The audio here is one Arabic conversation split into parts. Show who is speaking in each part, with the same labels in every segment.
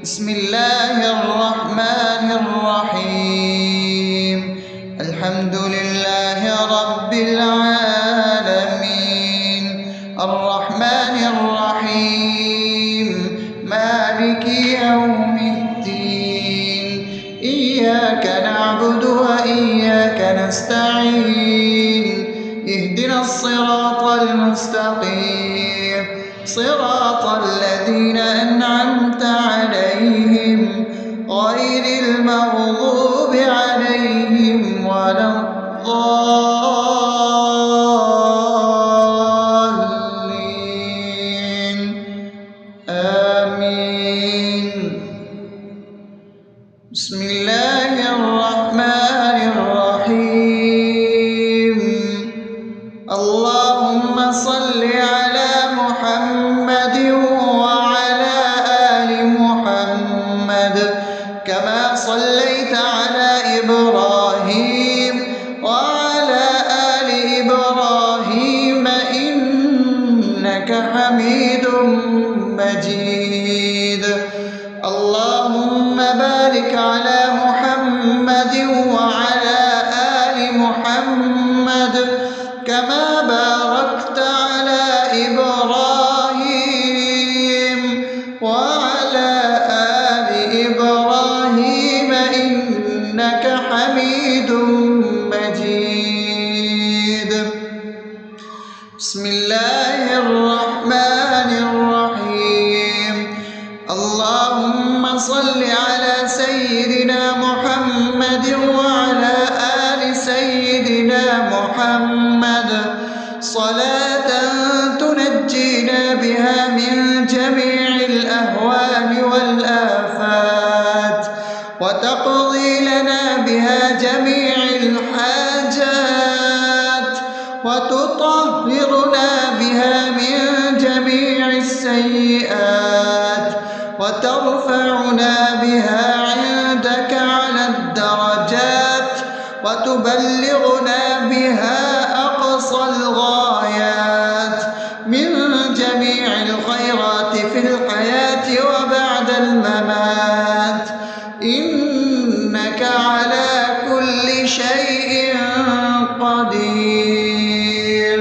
Speaker 1: بسم الله الرحمن الرحيم. الحمد لله رب العالمين، الرحمن الرحيم، مالك يوم الدين. إياك نعبد وإياك نستعين، اهدنا الصراط المستقيم، صراط الذين أنعمت عليهم غير المغضوب عليهم ولا الضالين. آمين. بسم الله الرحمن الرحيم. اللهم صل على محمد وعلى آل محمد كما صليت على إبراهيم وعلى آل إبراهيم إنك حميد مجيد. اللهم بارك على محمد وعلى آل محمد كما باركت على إبراهيم وعلى آل إبراهيم إنك حميد مجيد. بسم الله الرحمن الرحيم. اللهم صل على سيدنا محمد وعلى آل سيدنا محمد صلاة تنجينا بها من جميع الأهوال والآفات، وتقضي لنا بها جميع الحاجات، وتطهرنا بها من جميع السيئات، وترفعنا بها عندك على الدرجات، وتبلغنا بها أقصى الغايات من جميع الخيرات في الحياة وبعد الممات، إنك على كل شيء قدير.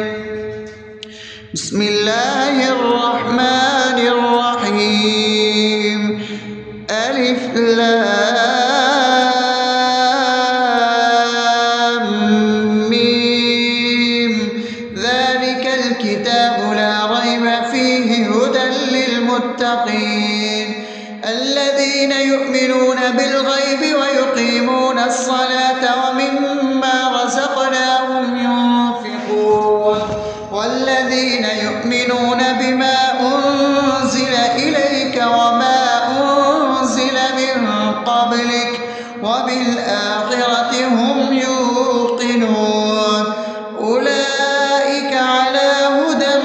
Speaker 1: بسم الله الرحمن الرحيم. ألف لام ميم. ذلك الكتاب لا ريب فيه هدى للمتقين الذين يؤمنون بالغيب ويقيمون الصلاة ومما رزقناهم ينفقون والذين يؤمنون بما أنزل إليك وما أنزل من قبلك وبالآخرة هم يوقنون أولئك على هدى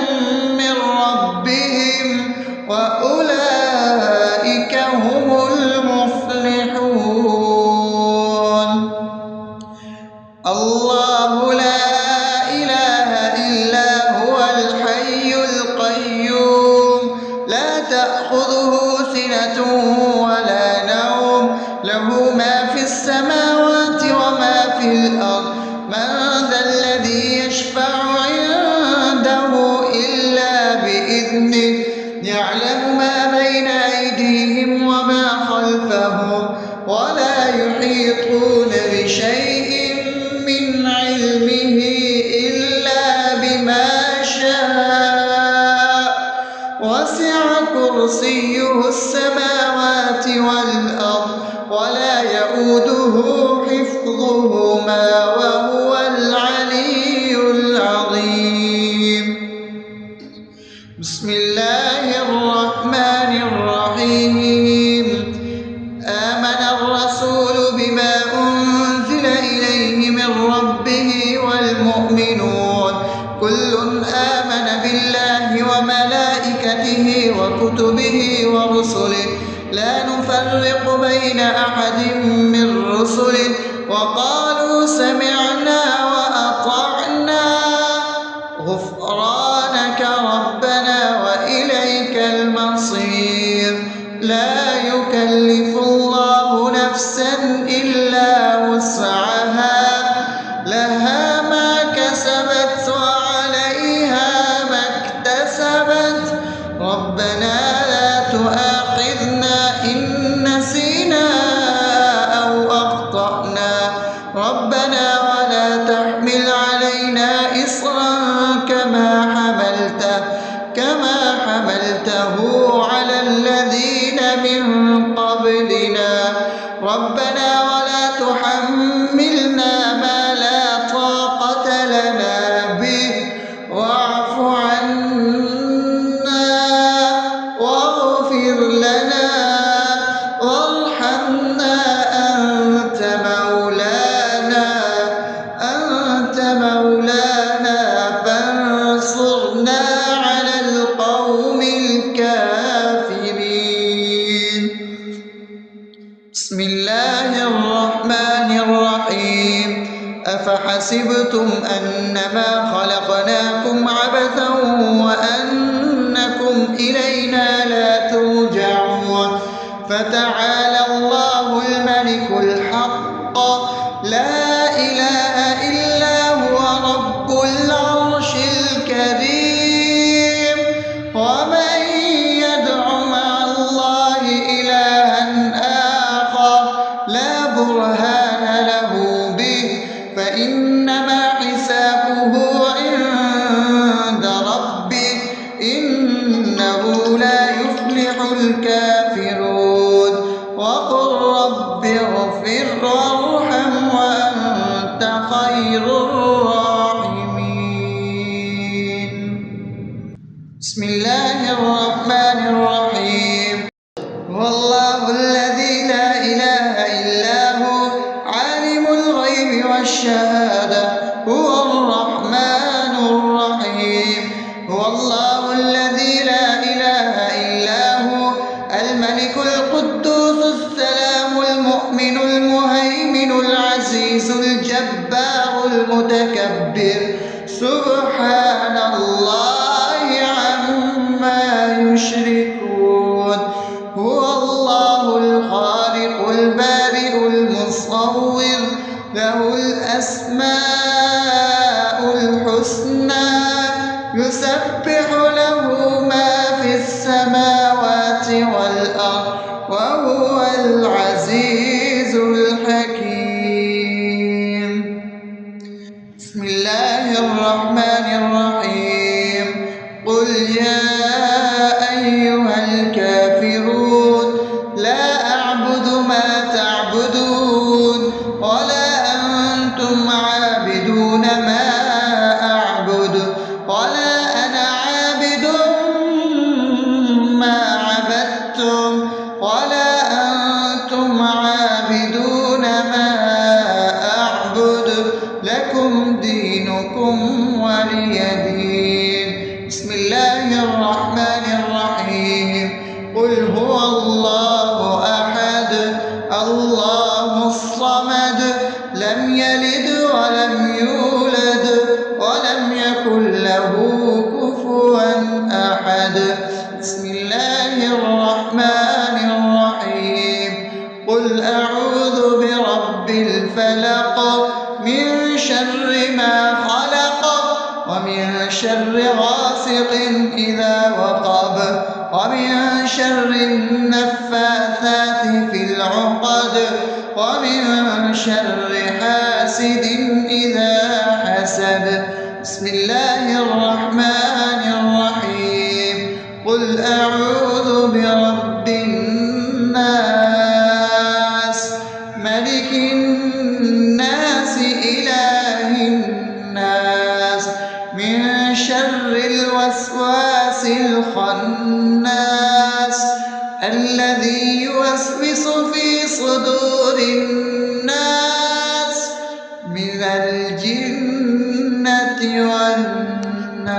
Speaker 1: من ربهم وأولئك هم المفلحون. الله لا إله إلا هو الحي القيوم لا تأخذه سنة ولا نوم له ما في السماوات وما في الأرض من ذا الذي يشفع عنده إلا بإذنه يعلم ما بين أيديهم وما خلفهم ولا يحيطون بشيء من علمه إلا بما شاء وسع كرسيه السماوات والأرض ولا يؤوده حفظهما وهو العلي العظيم. بسم الله الرحمن الرحيم. آمن الرسول بما أنزل إليه من ربه والمؤمنون كل آمن بالله وملائكته وكتبه ورسله لا نفرق بين أحد من رسله وقالوا سمعنا وأطعنا غفرانك ربنا وإليك المصير. لا يكلف يكلف الله نفسا إلا وسعها لها ما كسبت وعليها ما اكتسبت ربنا لا تؤاخذنا إن نسينا أو أخطأنا ربنا ولا تحمل علينا إصرا كما حملته على الذين من قبلنا ربنا ولا تحملنا ما لا طاقة لنا به واعف عنا واغفر لنا وارحمنا أنت مولانا فانصرنا على القوم الكافرين. بسم الله الرحمن الرحيم أفحسبتم أنما خلقناكم عبثا وأنكم إلينا لا ترجعون فتعالى الله الملك الحق لا إله إلا هو رب العرش الكريم ومن يدع مع الله إلها آخر لا برهان له به فإنما حسابه عند ربه إنه لا يفلح الكافرون وقل رب اغفر وارحم وأنت خير الراحمين. بسم الله الرحمن الرحيم هو الله الذي لا إله إلا هو عالم الغيب والشهادة هو الرحمن الرحيم هو الله الذي لا إله إلا هو الملك القدوس السلام المؤمن المهيمن العزيز الجبار المتكبر سبحان الله عما يشركون هو الله الخالق البارئ المصور له الأسماء الحسنى يسبح له ما في السماوات والأرض وهو العزيز الحكيم. بسم الله الرحمن الرحيم قل يا أيها الكافرون لا أعبد ما تعبدون ولا أنتم عابدون ما أعبد ولا أنا عابد ما عبدتم ولا أنتم عابدون ما أعبد لكم دينكم ولي دين. بسم الله الرحمن الرحيم قل هو الله أحد الله الصمد لم يلد ولم يولد ولم يكن له كفوا أحد. بسم الله الرحمن الرحيم قل أعوذ برب الفلق من شر ما خلق ومن شر غاسق إذا وقب ومن شر النفاثات في العقد ومن شر حاسد إذا حسد. بسم الله الرحمن الرحيم قل أعوذ برب الناس ملك الناس إله الناس من شر الوسواس الخناس الذي يوسوس في صدور الناس من الجنة والناس.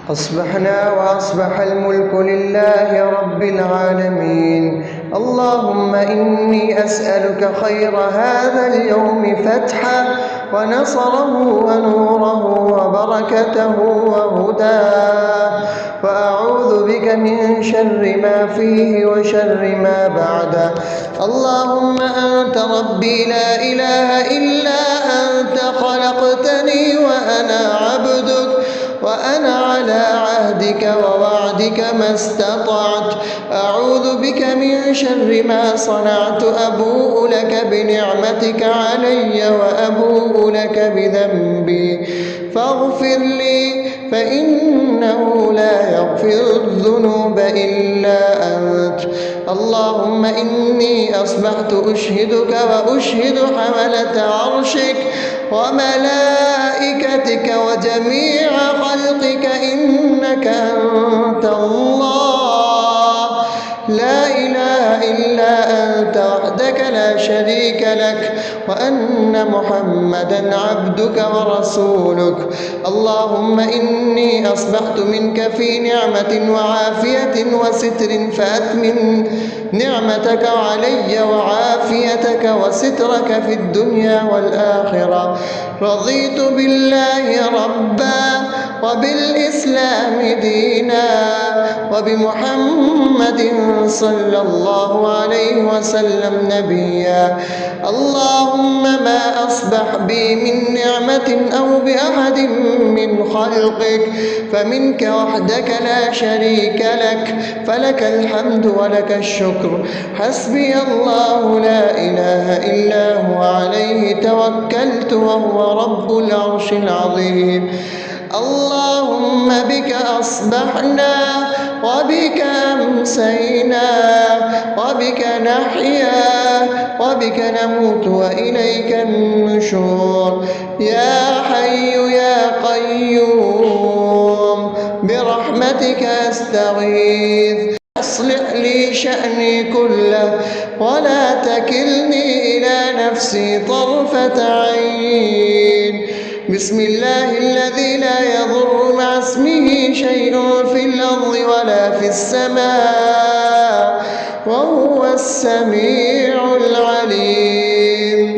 Speaker 1: أصبحنا وأصبح الملك لله رب العالمين اللهم إني أسألك خير هذا اليوم فتحه ونصره ونوره وبركته وهداه، وأعوذ بك من شر ما فيه وشر ما بعده. اللهم أنت ربي لا إله إلا أنت، خلقتني وأنا عبدك، وأنا على عهدك ووعدك ما استطعت. أعوذ بك من شر ما صنعت، أبوء لك بنعمتك علي وأبوء لك بذنبي، فاغفر لي فإنه لا يغفر الذنوب إلا أنت. اللهم إني أصبحت أشهدك وأشهد حملة عرشك وملائكتك وجميع خلقك إنك أنت الله، لا إله إلا أنت وحدك لا شريك لك، وأن محمدا عبدك ورسولك. اللهم إني أصبحت منك في نعمة وعافية وستر، فأتمم نعمتك علي وعافيتك وسترك في الدنيا والآخرة. رضيت بالله ربا وبالإسلام دينا وبمحمد صلى الله عليه وسلم نبيا. اللهم ما أصبح بي من نعمة أو بأحد من خلقك فمنك وحدك لا شريك لك، فلك الحمد ولك الشكر. حسبي الله لا إله إلا هو، عليه توكلت وهو رب العرش العظيم. اللهم بك أصبحنا وبك أمسينا وبك نحيا وبك نموت وإليك النشور. يا حي يا قيوم برحمتك أستغيث، أصلح لي شأني كله ولا تكلني إلى نفسي طرفة عين. بسم الله الذي لا يضر مع اسمه شيء في الأرض ولا في السماء وهو السميع العليم.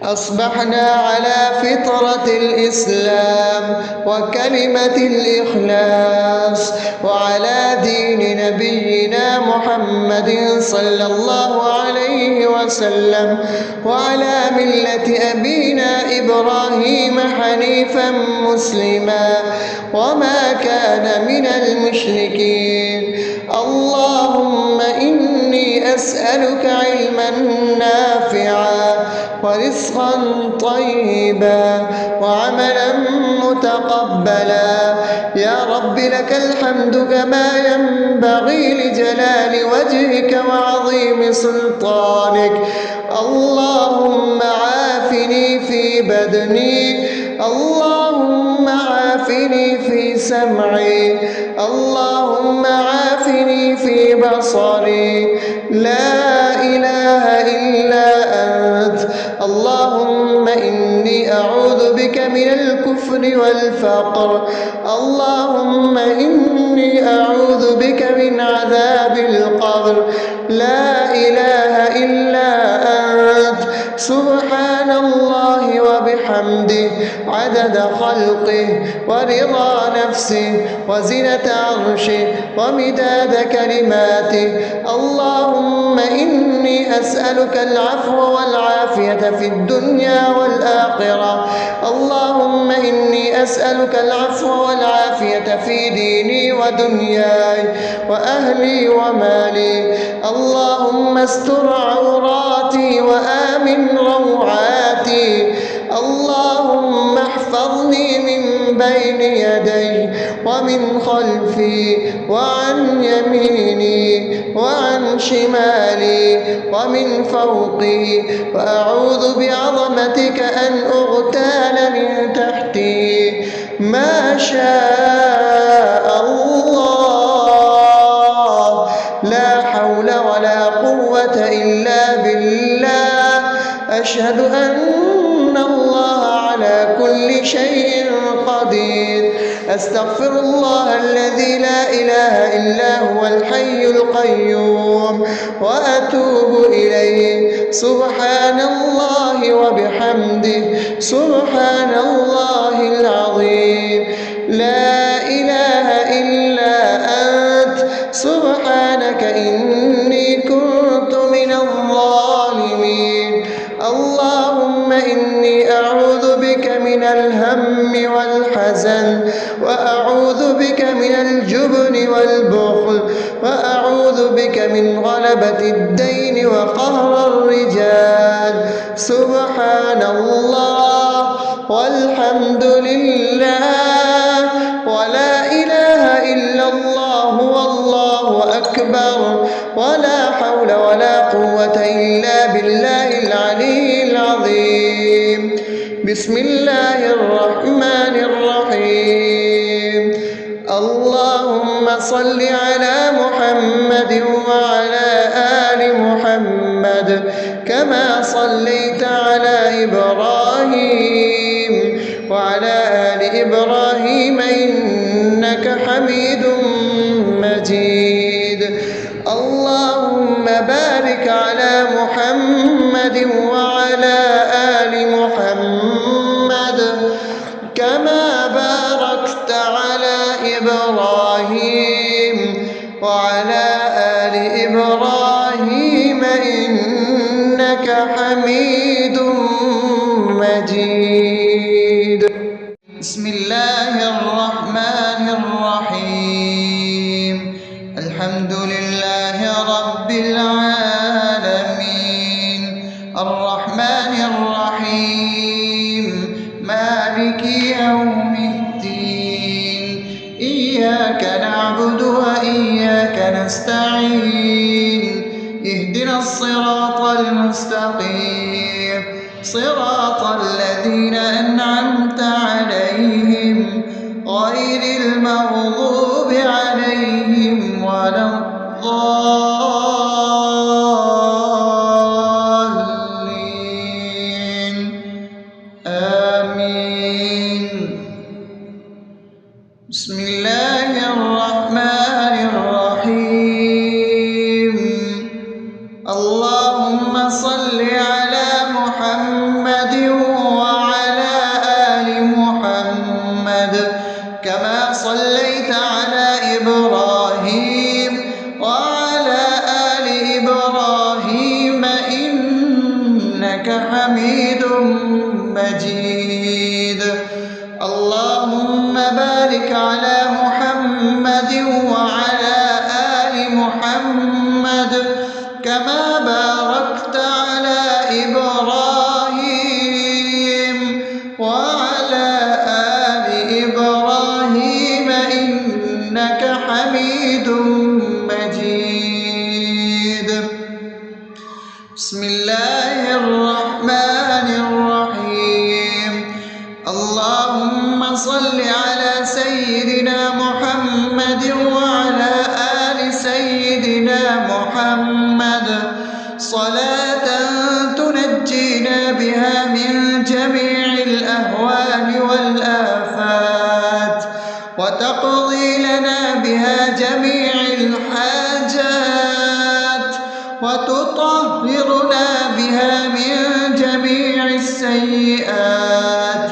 Speaker 1: أصبحنا على فطرة الإسلام وكلمة الإخلاص وعلى دين نبينا محمد صلى الله عليه وسلم وعلى ملة أبينا إبراهيم حنيفا مسلما وما كان من المشركين. اللهم إني أسألك علما نافعا ورزقا طيبا وعملا متقبلا. يا رب لك الحمد كما ينبغي لجلال وجهك وعظيم سلطانك. اللهم عافني في بدني، اللهم عافني في سمعي، اللهم عافني في بصري. لا إله إلا أنت. اللهم إني أعوذ بك من الكفر والفقر. اللهم إني أعوذ بك من عذاب القبر. لا إله إلا أنت. سبحان الله وبحمده عدد خلقه ورضا نفسه وزنة عرشه ومداد كلماته. اللهم إني أسألك العفو والعافية في الدنيا والآخرة. اللهم إني أسألك العفو والعافية في ديني ودنياي وأهلي ومالي. اللهم استر عوراتي وآمن روعاتي. اللهم احفظني من بين يدي ومن خلفي وعن يميني وعن شمالي ومن فوقي، وأعوذ بعظمتك أن أغتال من تحتي. ما شاء الله، لا حول ولا قوة إلا بالله. أشهد أن الله على على كل شيء قدير. أستغفر الله الذي لا إله إلا هو الحي القيوم وأتوب إليه. سبحان الله وبحمده سبحان الله العظيم. لا إله إلا أنت سبحانك إني كنت من الظالمين. اللهم إني أعوذ بك من الهم والحزن، وأعوذ بك من الجبن والبخل، وأعوذ بك من غلبة الدين وقهر الرجال. سبحان الله والحمد لله ولا إله إلا الله والله أكبر ولا حول ولا قوة إلا بالله العلي العظيم. بسم الله الرحمن الرحيم. اللهم صل على محمد وعلى آل محمد كما صليت على إبراهيم وعلى آل إبراهيم إنك حميد مجيد. اللهم بارك على محمد وعلى آل محمد كما باركت على إبراهيم وعلى آل إبراهيم إنك حميد مجيد. بسم الله الرحمن الرحيم. الحمد لله رب العالمين الرحمن الرحيم مالك يوم الدين. إياك نعبد وإياك نستعين. اهدنا الصراط المستقيم صراط الذين أنعمت عليهم غير المغضوب عليهم ولا الضالين. آمين. بسم الله الرحمن الرحيم. اللهم صل على محمد وعلى آل محمد كما صليت على إبراهيم وعلى آل إبراهيم إنك حميد مجيد. اللهم بارك على محمد وعلى آل محمد كما باركت على إبراهيم وعلى آل إبراهيم إنك حميد مجيد. بسم الله الرحمن الرحيم. اللهم صل على سيدنا محمد وعلى آل سيدنا محمد صلاة تنجينا بها من جميع الأهوال والآفات وتقضي لنا بها جميع الحاجات وتطهرنا بها من جميع السيئات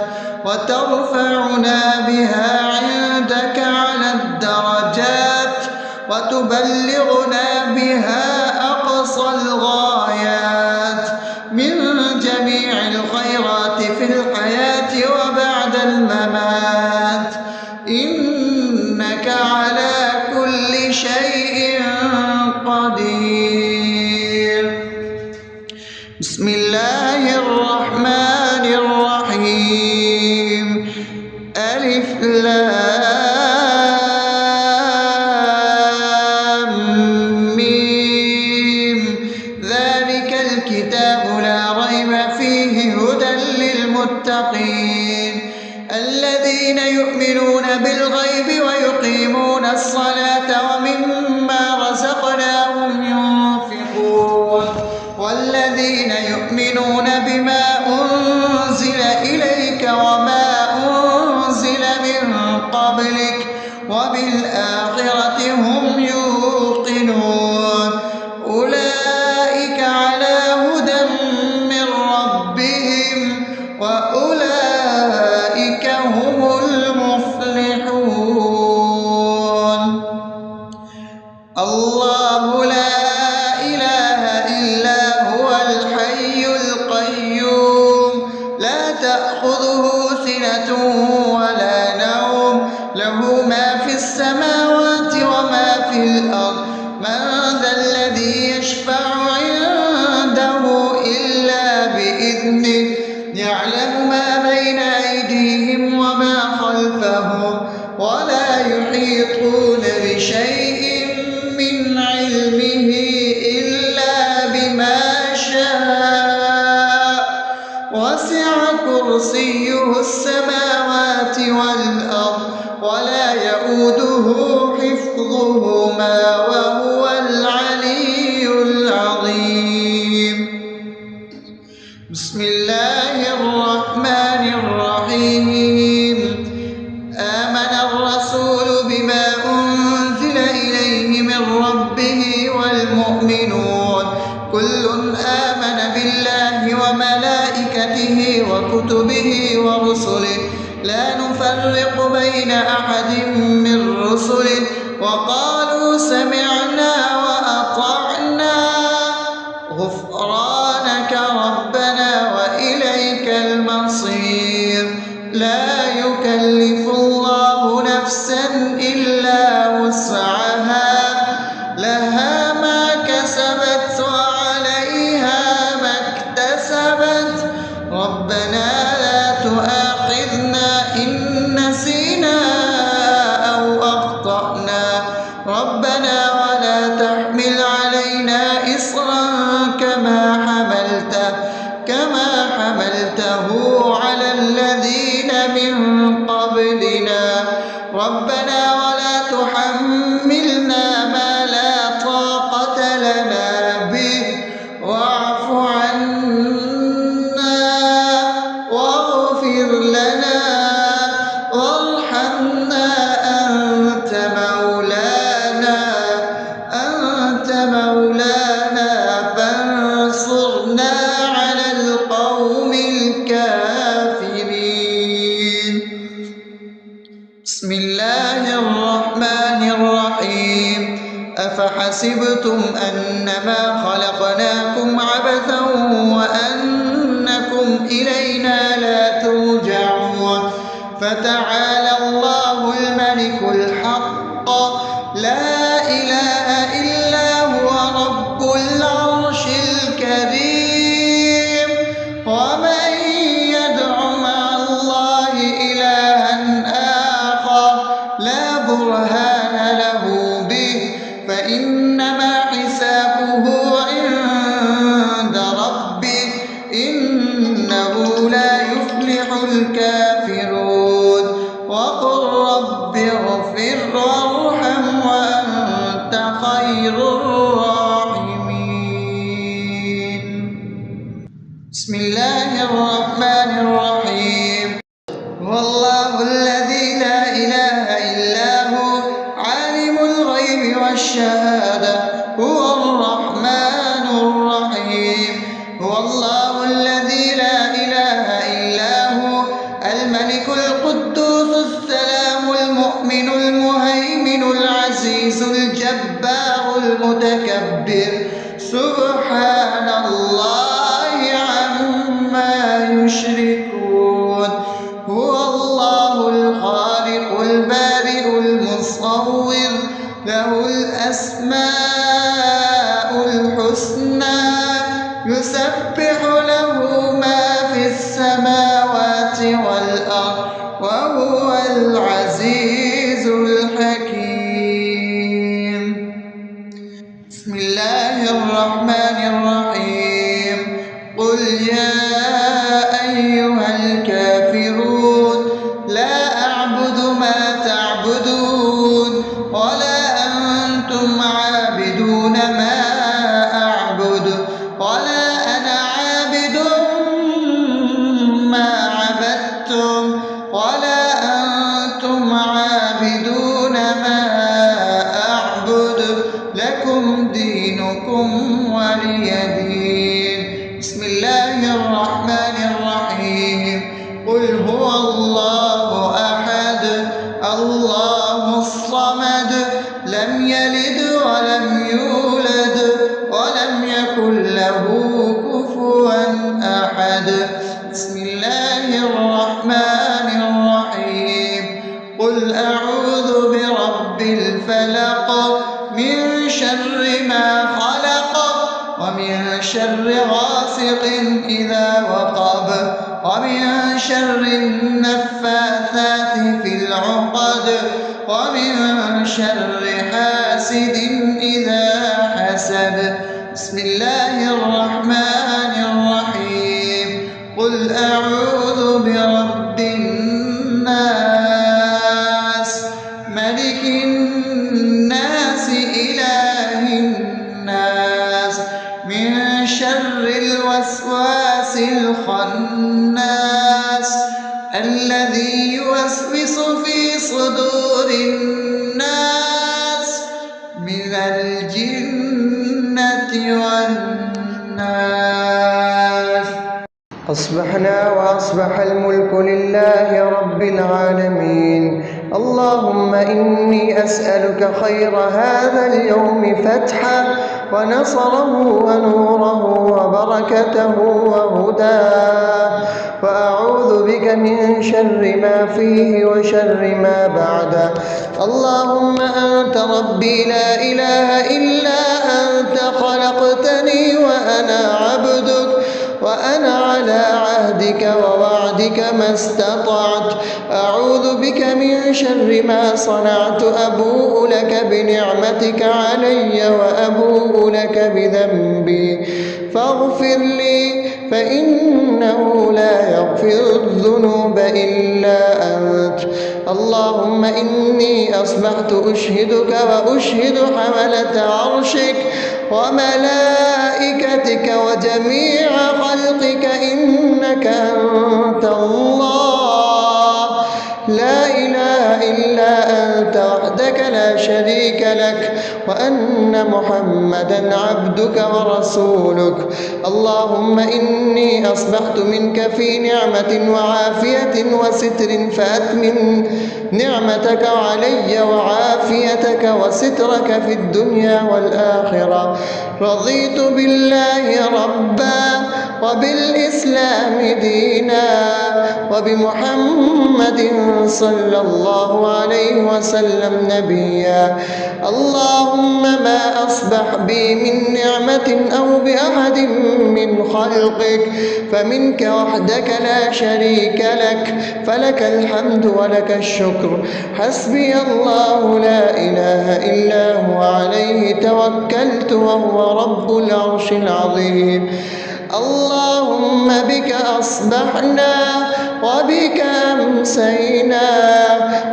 Speaker 1: وترفعنا بها عندك على الدرجات وتبلغنا بها أقصى الغايات من جميع الخيرات في الحياة وبعد الممات إنك على كل شيء قدير. بسم الله الرحمن الرحيم. ألف لام ميم. ذلك الكتاب لا ريب فيه هدى للمتقين الذين يؤمنون بالغيب ويقيمون الصلاة ومما رزقناهم ينفقون والذين يؤمنون يشفع عنده إلا بإذنه يعلم ما بين أيديهم وما خلفهم ولا يحيطون بشيء من علمه إلا بما شاء وسع كرسيه السماوات والأرض ولا يئوده حفظهما وهو العلي العظيم. بسم الله الرحمن الرحيم. آمن الرسول بما أنزل إليه من ربه والمؤمنون كل آمن بالله وملائكته وكتبه ورسله لا نفرق بين أحد من رسله وقالوا سمعنا وأطعنا غفرانك ربنا وإليك المصير. لا يكلف الله نفسا إلا وسعها لها ما كسبت وعليها ما اكتسبت ربنا لا تؤاخذنا إن نسينا أو أخطأنا ربنا ولا تحمل علينا إصرا كما حملته على الذين من قبلنا ربنا ولا تحملنا ما لا طاقة لنا به واعف عنا واغفر لنا وارحمنا أنت مولانا فانصرنا على القوم الكافرين. بسم الله الرحمن الرحيم. أفحسبتم أنما خلقناكم عبثا وأنكم إلينا لا ترجعون فتعالى الله الملك الحق لا إله إلا هو رب العرش الكريم. ومن يدع مع الله إلها آخر لا برهان له به فإنما حسابه عند ربه إنه لا يفلح الكافرون. وقل رب اغفر وارحم وأنت خير الراحمين. بسم الله الرحمن الرحيم. هو الله الذي لا إله إلا هو عالم الغيب والشهادة هو الرحمن الرحيم. هو الله الذي لا إله إلا هو الملك القدوس السلام المؤمن المهيمن العزيز الجبار المتكبر سبحان الله عما يشركون. هو الله الخالق البارئ المصور له الأسماء الحسنى يسبح له ما في السماوات والأرض وهو العزيز الحكيم. بسم الله الرحمن الرحيم. قل يا أيها الكافرون لا أعبد ما تعبدون ولا أنتم عابدون ما أعبد ولا أنا عابد ما عبدتم ولا أنتم عابدون ما أعبد لكم دينكم ولي دين. بسم الله الرحمن الرحيم. قل هو الله أحد الله الصمد لم يلد ولم يولد ولم يكن له كفوا أحد. بسم الله الرحمن الرحيم. قل أعوذ برب الفلق من شر ما خلق ومن شر غاسق إذا وقب ومن شر النفاثات في العقد ومن شر حاسد إذا حسد. بسم الله الرحمن الرحيم. قل أعوذ برب الناس ملك الناس إله الناس من شر الوسواس الخناس الذي يوسوس في صدور الناس من الجنة والناس.
Speaker 2: أصبحنا وأصبح الملك لله رب العالمين. اللهم إني أسألك خير هذا اليوم فتحه ونصره ونوره وبركته وهداه، وأعوذ بك من شر ما فيه وشر ما بعده. اللهم أنت ربي لا إله إلا أنت، خلقتني وأنا عبدك وأنا على عهدك ووعدك ما استطعت. أعوذ بك من شر ما صنعت، أبوء لك بنعمتك علي وأبوء لك بذنبي فاغفر لي، فإنه لا يغفر الذنوب إلا أنت. اللهم إني أصبحت أشهدك وأشهد حملة عرشك وملائكتك وجميع خلقك إنك أنت الله لا إله إلا أنت وحدك لا شريك لك، وأن محمدا عبدك ورسولك. اللهم إني أصبحت منك في نعمة وعافية وستر، فأتمم نعمتك علي وعافيتك وسترك في الدنيا والآخرة. رضيت بالله ربا وبالإسلام دينا وبمحمد صلى الله عليه وسلم نبيا. اللهم ما أصبح بي من نعمة أو بأحد من خلقك فمنك وحدك لا شريك لك، فلك الحمد ولك الشكر. حسبي الله لا إله إلا هو عليه توكلت وهو رب العرش العظيم. اللهم بك أصبحنا وبك أمسينا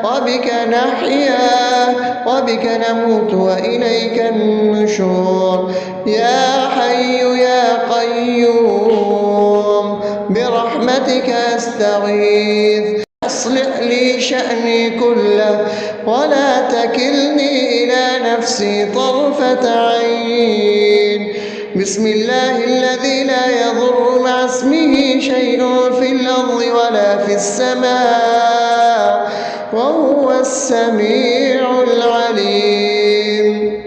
Speaker 2: وبك نحيا وبك نموت وإليك النشور. يا حي يا قيوم برحمتك أستغيث، أصلح لي شأني كله ولا تكلني إلى نفسي طرفة عين. بسم الله الذي لا يضر مع اسمه شيء في الأرض ولا في السماء وهو السميع العليم.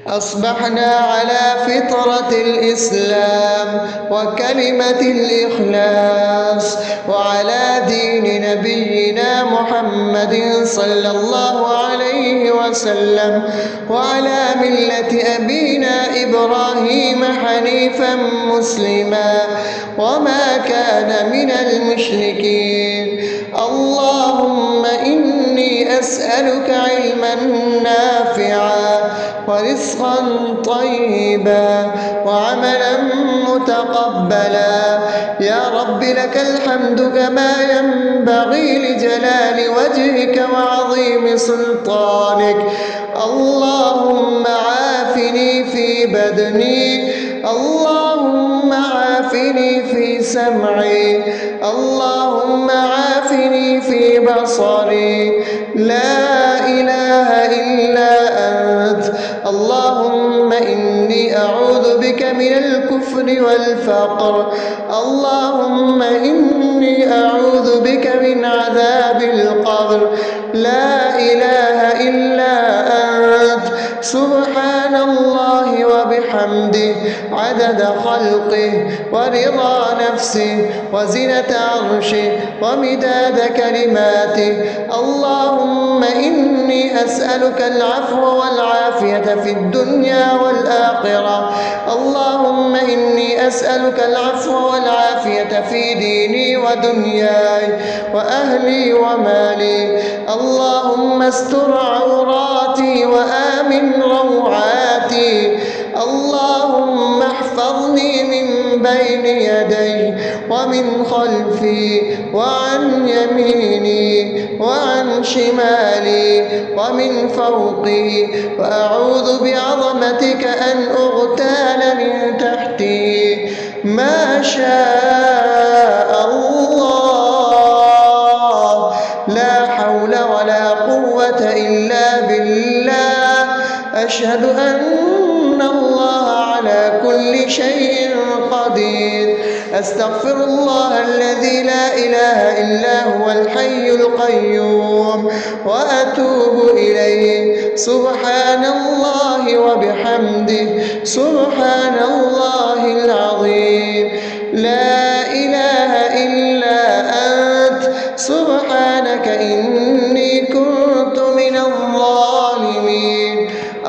Speaker 2: أصبحنا على فطرة الإسلام وكلمة الإخلاص وعلى دين نبينا محمد صلى الله عليه وسلم وعلى ملة أبينا إبراهيم حنيفا مسلما وما كان من المشركين. اللهم إني أسألك علما نافعا ورزقا طيبا وعملا متقبلا. يا رب لك الحمد كما ينبغي لجلال وجهك وعظيم سلطانك. اللهم عافني في بدني، اللهم عافني في سمعي، اللهم عافني في بصري. لا إله إلا أنت. اللهم إني أعوذ بك من الكفر والفقر. اللهم إني أعوذ بك من عذاب القبر. لا إله إلا أنت. سبحان الله وبحمده عدد خلقه ورضا نفسه وزنة عرشه ومداد كلماته. اللهم إني أسألك العفو والعافية في الدنيا والآخرة. اللهم أسألك العفو والعافية في ديني ودنياي وأهلي ومالي. اللهم استر عوراتي وآمن روعاتي. اللهم احفظني من بين يدي ومن خلفي وعن يميني وعن شمالي ومن فوقي، وأعوذ بعظمتك أن أغتال من تحتي. ما شاء الله، لا حول ولا قوة إلا بالله. أشهد أن الله على كل شيء قدير. أستغفر الله الذي لا إله إلا هو الحي القيوم وأتوب إليه. سبحان الله وبحمده، سبحان الله العظيم. لا إله إلا أنت، سبحانك إني كنت من الظالمين.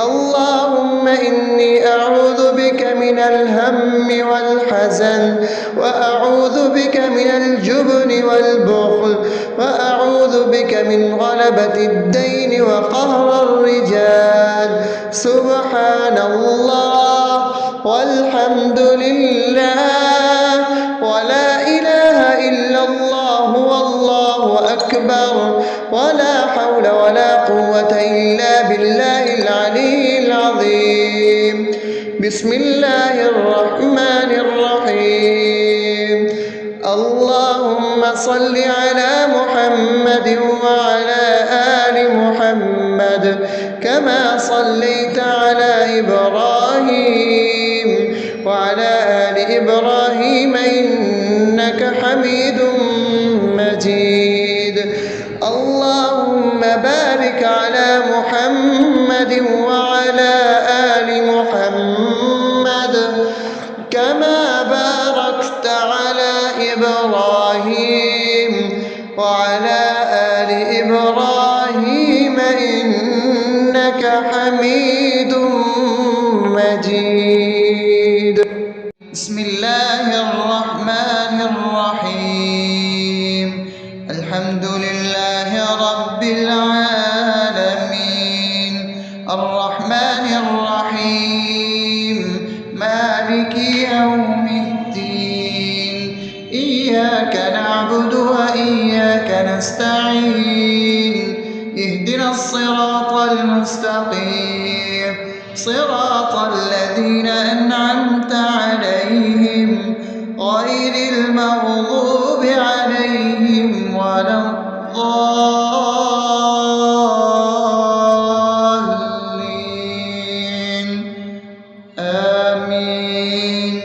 Speaker 2: اللهم إني أعوذ بك من الهم والحزن، وأعوذ بك من الجبن والبخل، وأعوذ بك من غلبة الدين وقهر الرجال. سبحان الله والحمد لله ولا إله إلا الله والله أكبر، ولا حول ولا قوة إلا بالله العلي العظيم. بسم الله الرحمن الرحيم. اللهم صل على محمد وعلى آل محمد كما صليت على إبراهيم وعلى آل إبراهيم إنك حميد مجيد. اللهم بارك على محمد وعلى آل محمد كما باركت على إبراهيم وعلى آل إبراهيم إنك حميد مجيد.
Speaker 1: بسم الله الرحمن الرحيم. الحمد لله رب العالمين، الرحمن الرحيم، مالك يوم الدين. إياك نعبد وإياك نستعين. اهدنا الصراط المستقيم، صراط الذين أنعمت عليهم غير المغضوب عليهم ولا الضالين. آمين.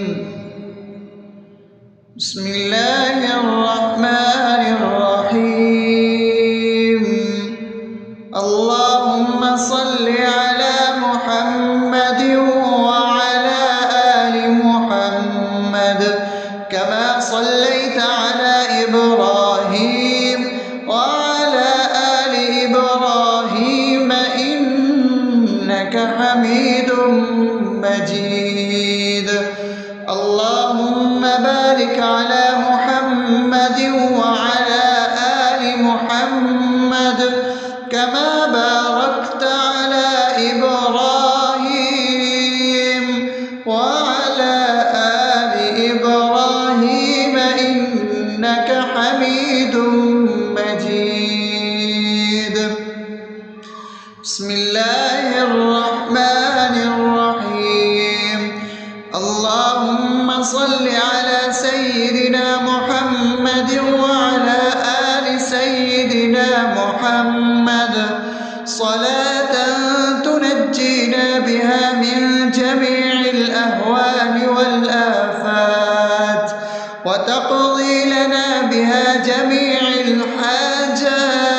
Speaker 1: بسم الله الرحمن الرحيم. اللهم صل على محمد وعلى آل محمد كما صليت على إبراهيم وعلى آل إبراهيم إنك حميد مجيد. اللهم بارك على محمد وعلى آل محمد كما باركت على إبراهيم وعلى آل إبراهيم إنك حميد مجيد. بسم الله الرحمن الرحيم. اللهم صل على سيدنا محمد وعلى آل سيدنا محمد صلاة تنجينا بها من جميع الأهوال والآفات، وتقضي لنا بها جميع الحاجات،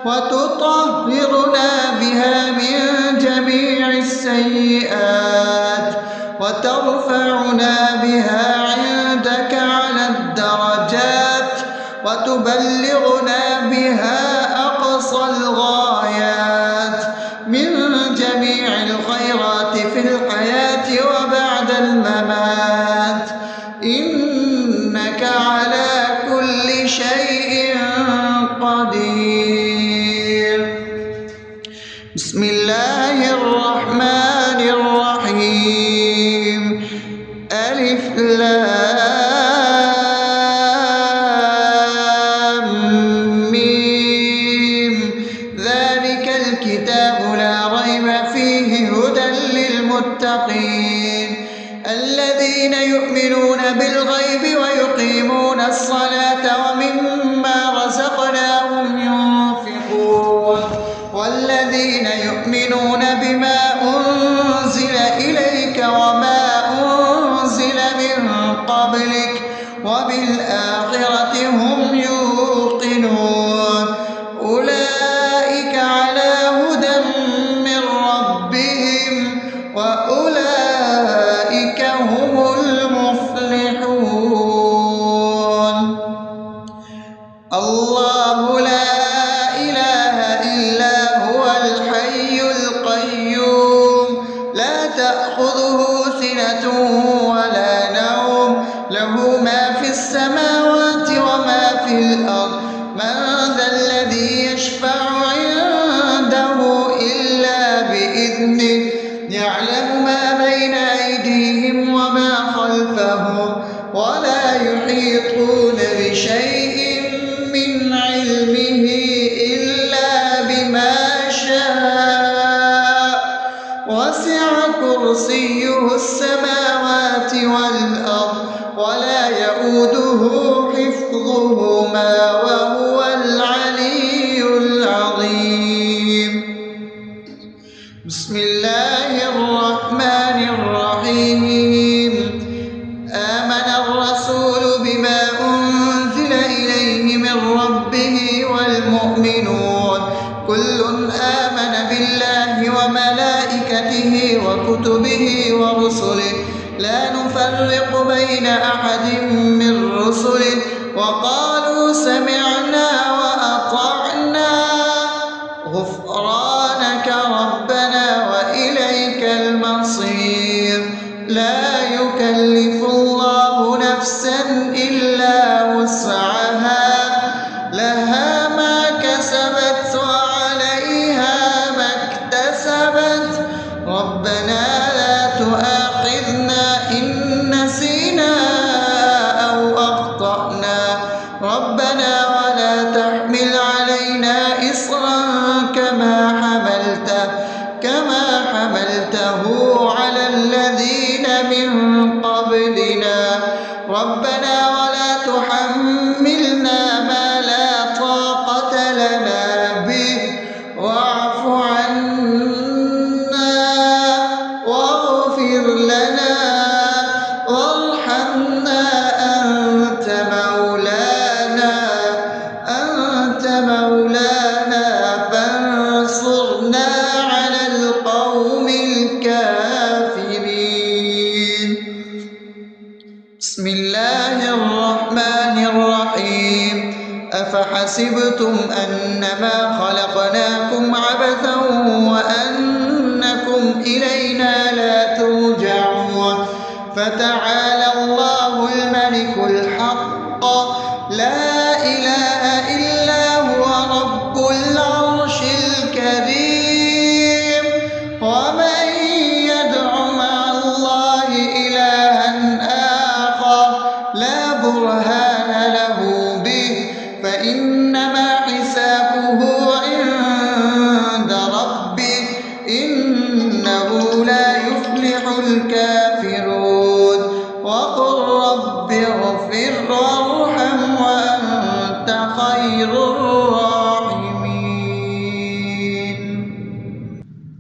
Speaker 1: وتطهرنا بها من جميع السيئات، وترفعنا بها عندك على الدرجات، وتبلغنا بها أقصى الغايات من جميع الخيرات في الحياة وبعد الممات. لام ميم ذلك الكتاب لا ريب فيه هدى للمتقين الذين يؤمنون بالغيب ويقيمون الصلاة ومما رزقناهم ينفقون والذين يؤمنون بما أنزل إليك وما أنزل من قبلك وبالآخرة هم يوقنون أولئك على هدى من ربهم وأولئك هم المفلحون الله لا إله إلا هو الحي القيوم لا تأخذه سنة ولا نوم له ما في السماوات وما في الأرض من ذا الذي يشفع عنده إلا بإذنه يعلم ما بين أيديهم وما خلفهم ولا يحيطون بشيء من علمه إلا بما شاء وسع كرسيه السماوات والأرض ولا يؤوده حفظهما وهو العلي العظيم بسم الله الرحمن الرحيم آمن الرسول بما أنزل إليه من ربه والمؤمنون كل آمن بالله وملائكته وكتبه ورسله لا نفرق بين أحد من رسله وقالوا سمعنا وأطعنا غفرانك ربنا وإليك المصير لا يكلف الله نفسا إلا وسعها لها ما كسبت وعليها ما اكتسبت ربنا لا تؤاخذنا إن نسينا أو أخطأنا ربنا ولا تحمل علينا إصرا كما حملته على الذين من قبلنا ربنا ولا تحملنا ما لا طاقة لنا به واعف عنا واغفر لنا وارحمنا أنت مولانا فانصرنا على القوم الكافرين بسم الله الرحمن الرحيم أفحسبتم أنما خلقناكم عبثا وأنكم إلينا لا ترجعون فتعالى الله الملك الحق لا إله إلا هو رب العرش الكريم ومن يدع مع الله إلها آخر لا برهان له به فإنما حسابه عند ربه إنه لا يفلح الكافرون وقل رب اغفر وارحم وأنت خير الراحمين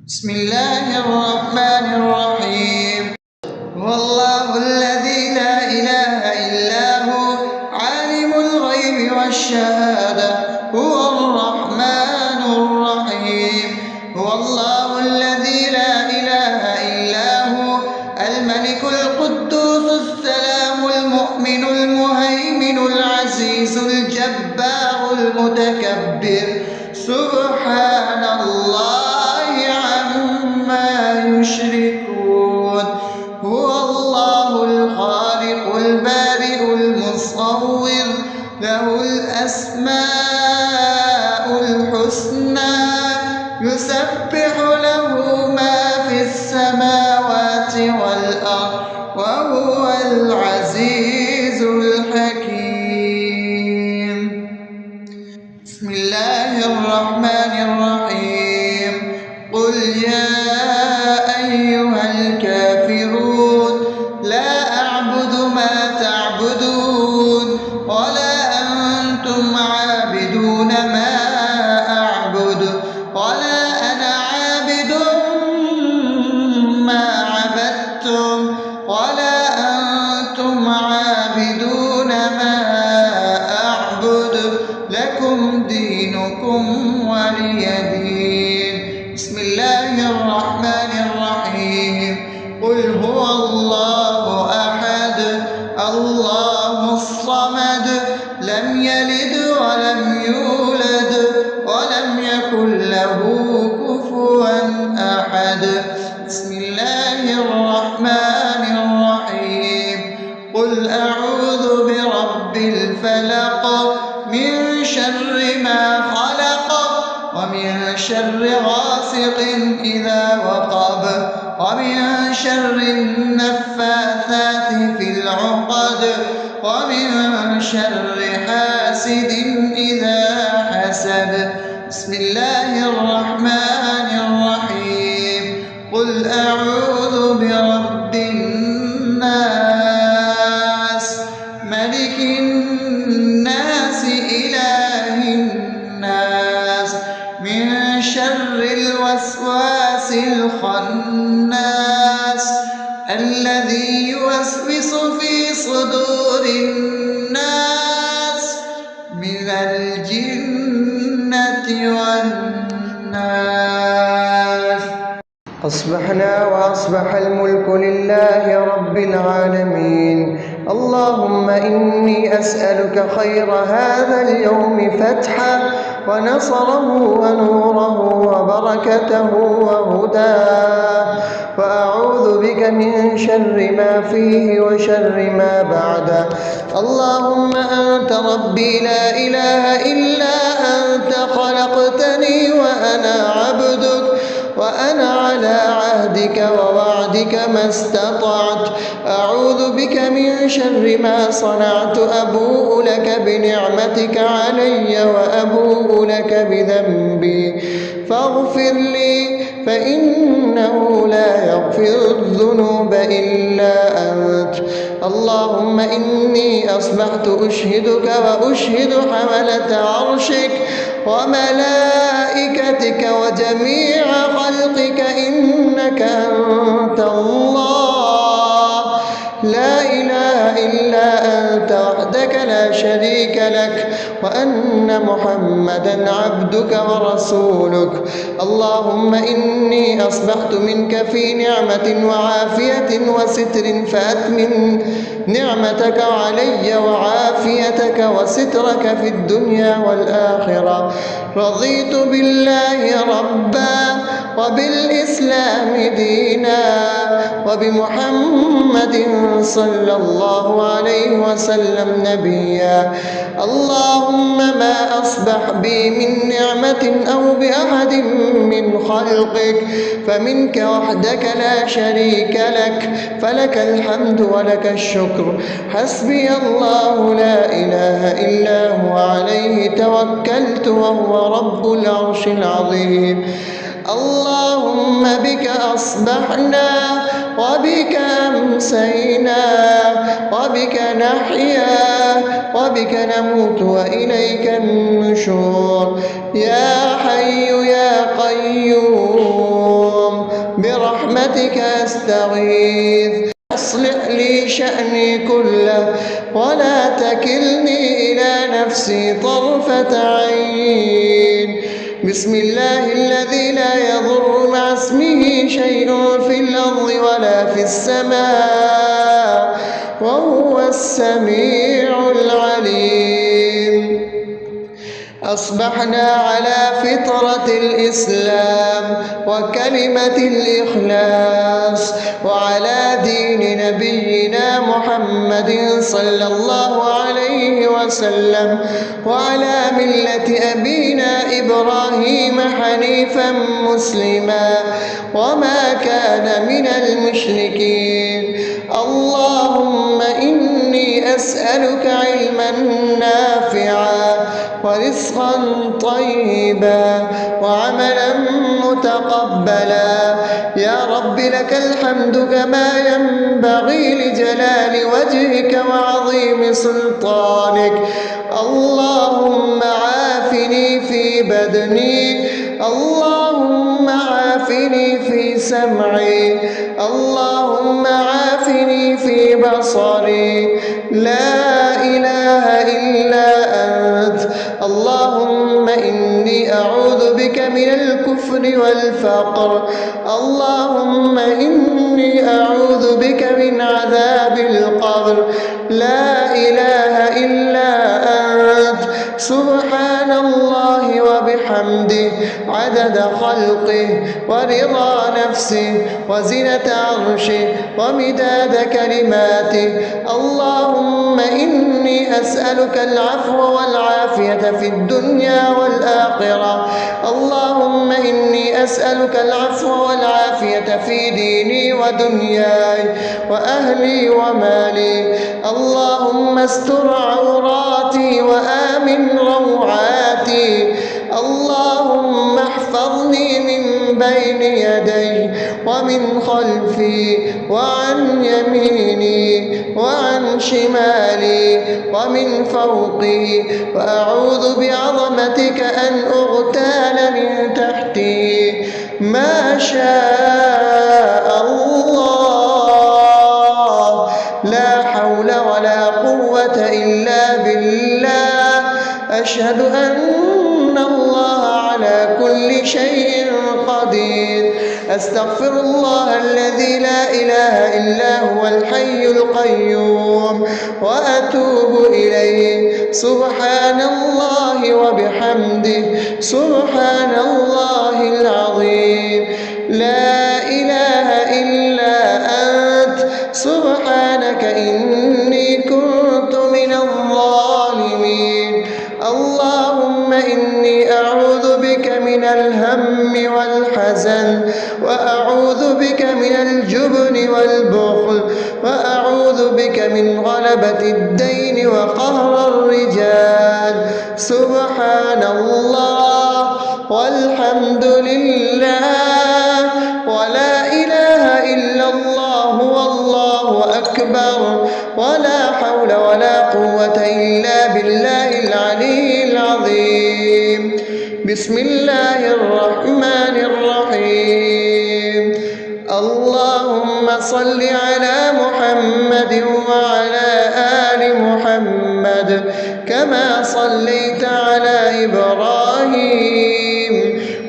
Speaker 1: بسم الله الرحمن الرحيم هو الله الذي لا إله إلا هو عالم الغيب والشهادة هو الرحمن الرحيم هو الله الذي لا إله إلا هو الملك القدوس السلام المؤمن المهيمن العزيز الجبار المتكبر سبحان الله عما يشركون هو الله الخالق البارئ المصور له الأسماء الحسنى يسبح له ما في السماوات والأرض وهو العزيز الحكيم. بسم الله الرحمن الرحيم. قل يا أيها الكافرون لا أعبد ما تعبدون ولا أنتم عابدون ما أعبد ولا أنا عابد ما عبدتم ولا أنتم عابدون ما أعبد لكم دينكم ولي دين. بسم الله الرحمن الرحيم. قل هو الله أحد الله الصمد لم يلد ولم يولد ولم يكن له كفوا أحد. بسم الله الرحمن الرحيم. قل أعوذ برب الفلق من شر ما خلق ومن شر غاسق إذا وقب ومن شر النفاثات في العقد ومن شر حاسد إذا حسد. بسم الله الرحمن الرحيم. قل أعوذ برب الناس ملك الناس إله الناس من شر الوسواس الخناس الذي يوسوس في صدور الناس من الجنة والناس.
Speaker 2: أصبحنا وأصبح الملك لله رب العالمين. اللهم إني أسألك خير هذا اليوم فتحه ونصره ونوره وبركته وهداه، وأعوذ بك من شر ما فيه وشر ما بعده. اللهم أنت ربي لا إله إلا أنت خلقتني وأنا عبدك وأنا على عهدك ووعدك ما استطعت. أعوذ بك من شر ما صنعت. أبوء لك بنعمتك علي وأبوء لك بذنبي فاغفر لي فإنه لا يغفر الذنوب إلا أنت. اللهم إني أصبحت أشهدك وأشهد حملة عرشك وملائكتك وجميع خلقك إنك أنت الله لا إله إلا أنت وحدك لا شريك لك وأن محمدا عبدك ورسولك. اللهم إني أصبحت منك في نعمة وعافية وستر فأتمم نعمتك علي وعافيتك وسترك في الدنيا والآخرة. رضيت بالله ربا وبالإسلام دينا وبمحمد صلى الله عليه وسلم نبيا. اللهم ما أصبح بي من نعمة أو بأحد من خلقك فمنك وحدك لا شريك لك فلك الحمد ولك الشكر. حسبي الله لا إله إلا هو عليه توكلت وهو رب العرش العظيم. اللهم بك أصبحنا وبك أمسينا وبك نحيا وبك نموت وإليك النشور. يا حي يا قيوم برحمتك أستغيث. أصلح لي شأني كله ولا تكلني إلى نفسي طرفة عين. بسم الله الذي لا يضر مع اسمه شيء في الأرض ولا في السماء وهو السميع العليم. أصبحنا على فطرة الإسلام وكلمة الإخلاص وعلى دين نبينا محمد صلى الله عليه وسلم وعلى ملة أبينا إبراهيم حنيفا مسلما وما كان من المشركين. الله أسألك علما نافعا ورزقا طيبا وعملا متقبلا. يا رب لك الحمد كما ينبغي لجلال وجهك وعظيم سلطانك. اللهم عافني في بدني، اللهم عافني في سمعي، اللهم عافني في بصري. لا إله إلا أنت. اللهم إني أعوذ بك من الكفر والفقر، اللهم إني أعوذ بك من عذاب القبر. لا إله إلا أنت. سبحان الله وبحمده عدد خلقه ورضا نفسه وزنة عرشه ومداد كلماته. اللهم إني أسألك العفو والعافية في الدنيا والآخرة. اللهم إني أسألك العفو والعافية في ديني ودنياي وأهلي ومالي. اللهم استر عوراتي وآمن روعاتي. اللهم احفظني من بين يدي ومن خلفي وعن يميني وعن شمالي ومن فوقي، وأعوذ بعظمتك أن أغتال من تحتي. ما شاء الله، لا حول ولا قوة إلا بالله. أشهد أن الله على كل شيء قدير. أستغفر الله الذي لا إله إلا هو الحي القيوم وأتوب إليه. سبحان الله وبحمده سبحان الله العظيم. لا إله إلا أنت. سبحانك إني كنت من الظالمين. اللهم إني أعوذ بك من الهم والحزن، وأعوذ بك من الجبن والبخل، وأعوذ بك من غلبة الدين وقهر الرجال. سبحان الله والحمد لله ولا إله إلا الله والله أكبر، ولا حول ولا قوة إلا بالله العلي العظيم. بسم الله الرحمن الرحيم. اللهم صل على محمد وعلى آل محمد كما صليت على إبراهيم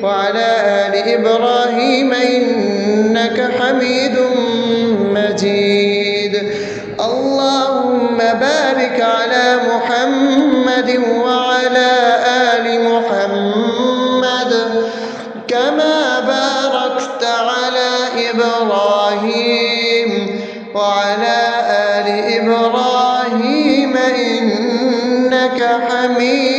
Speaker 2: وعلى آل إبراهيم إنك حميد مجيد. اللهم بارك على محمد وعلى آل محمد كما باركت على إبراهيم وعلى آل إبراهيم إنك حميد